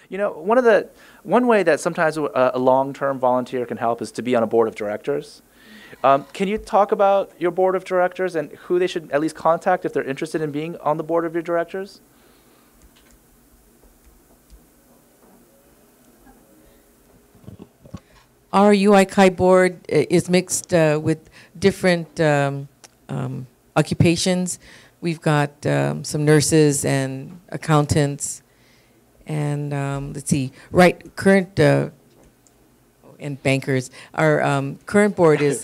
You know, one way that sometimes a long-term volunteer can help is to be on a board of directors. Can you talk about your board of directors and who they should at least contact if they're interested in being on the board of your directors? Our UI Kai board is mixed with different occupations. We've got some nurses and accountants, and let's see, current and bankers. Our current board is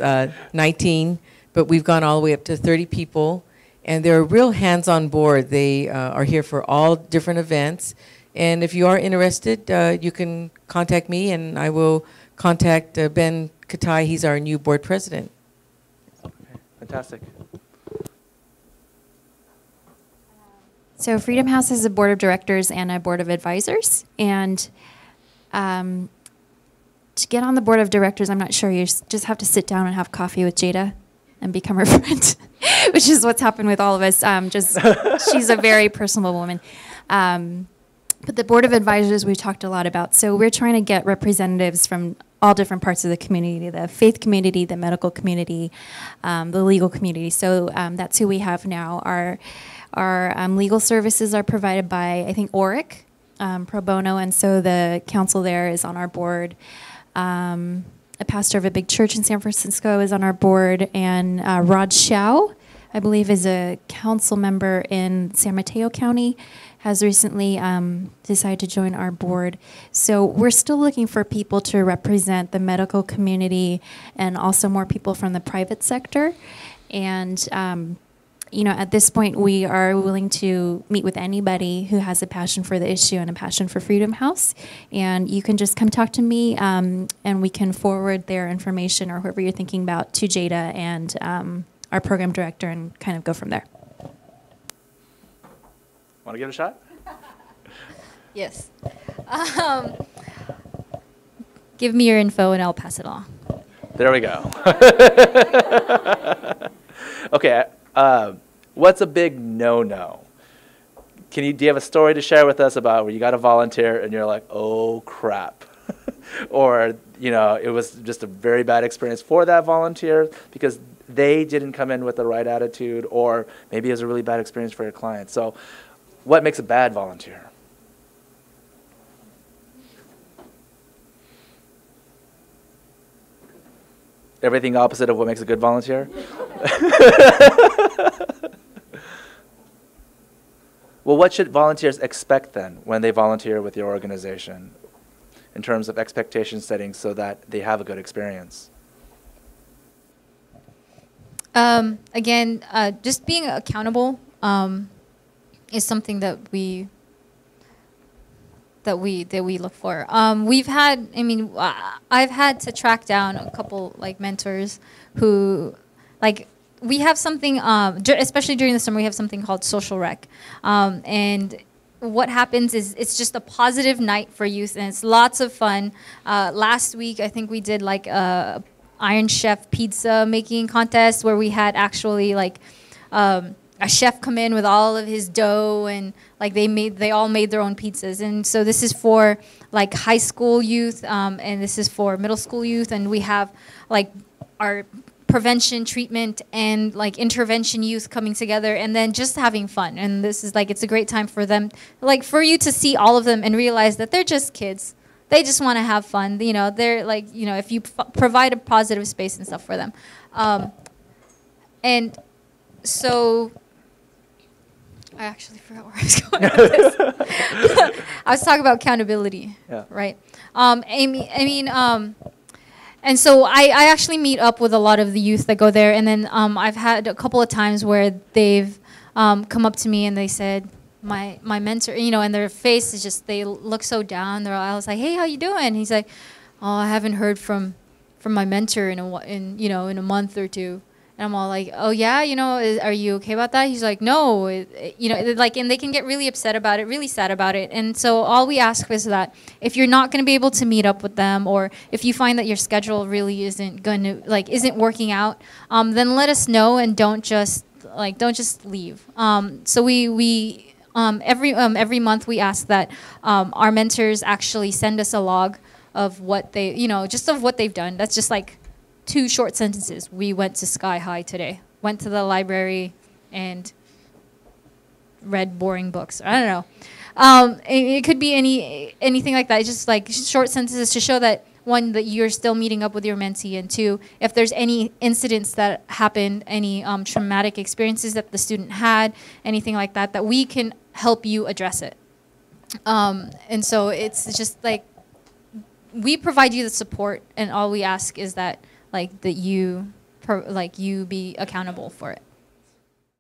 19, but we've gone all the way up to 30 people, and they're a real hands-on board. They are here for all different events, and if you are interested, you can contact me, and I will contact Ben Katai. He's our new board president. Okay, fantastic. So Freedom House has a board of directors and a board of advisors. And to get on the board of directors, I'm not sure. You just have to sit down and have coffee with Jada and become her friend, which is what's happened with all of us. She's a very personable woman. But the board of advisors we've talked a lot about. So we're trying to get representatives from all different parts of the community, the faith community, the medical community, the legal community. So that's who we have now. Our legal services are provided by, I think, ORIC, pro bono, and so the council there is on our board. A pastor of a big church in San Francisco is on our board, and Rod Shao, I believe, is a council member in San Mateo County, has recently decided to join our board. So we're still looking for people to represent the medical community and also more people from the private sector. And you know, at this point, we are willing to meet with anybody who has a passion for the issue and a passion for Freedom House. And you can just come talk to me, and we can forward their information or whoever you're thinking about to Jada and our program director and kind of go from there. Want to give it a shot? Yes. Give me your info and I'll pass it along. There we go. Okay. What's a big no-no? Do you have a story to share with us about where you got a volunteer and you're like, oh crap, or you know it was just a very bad experience for that volunteer because they didn't come in with the right attitude, or maybe it was a really bad experience for your client. So, what makes a bad volunteer? Everything opposite of what makes a good volunteer? Well, what should volunteers expect then when they volunteer with your organization in terms of expectation setting so that they have a good experience? Again, just being accountable is something that we look for. We've had, I've had to track down a couple like mentors who, like, we have something, especially during the summer, we have something called Social Rec, and what happens is it's just a positive night for youth, and it's lots of fun. Last week, I think we did like a Iron Chef pizza making contest where we had actually like a chef come in with all of his dough, and like they all made their own pizzas. And so this is for like high school youth, and this is for middle school youth, and we have like our prevention, treatment, and like intervention youth coming together and then just having fun. And this is like, it's a great time for them, like for you to see all of them and realize that they're just kids. They just want to have fun. You know, they're like, you know, if you provide a positive space and stuff for them. And so I actually forgot where I was going with this. I was talking about accountability, right? And so I actually meet up with a lot of the youth that go there, and then I've had a couple of times where they've come up to me and they said, my mentor, you know, and their face is just, they look so down. I was like, hey, how you doing? He's like, oh, I haven't heard from my mentor in a month or two. And I'm all like, oh yeah, you know, are you okay about that? He's like, no, you know, like, and they can get really upset about it, really sad about it. And so all we ask is that if you're not going to be able to meet up with them, or if you find that your schedule really isn't working out, then let us know and don't just leave. So we every month we ask that our mentors actually send us a log of what they, just of what they've done. That's just like 2 short sentences. We went to Sky High today. Went to the library and read boring books. I don't know. It could be anything like that. It's just like short sentences to show that, 1, that you're still meeting up with your mentee, and 2, if there's any incidents that happened, any traumatic experiences that the student had, anything like that, that we can help you address it. And so it's just like we provide you the support, and all we ask is that you be accountable for it.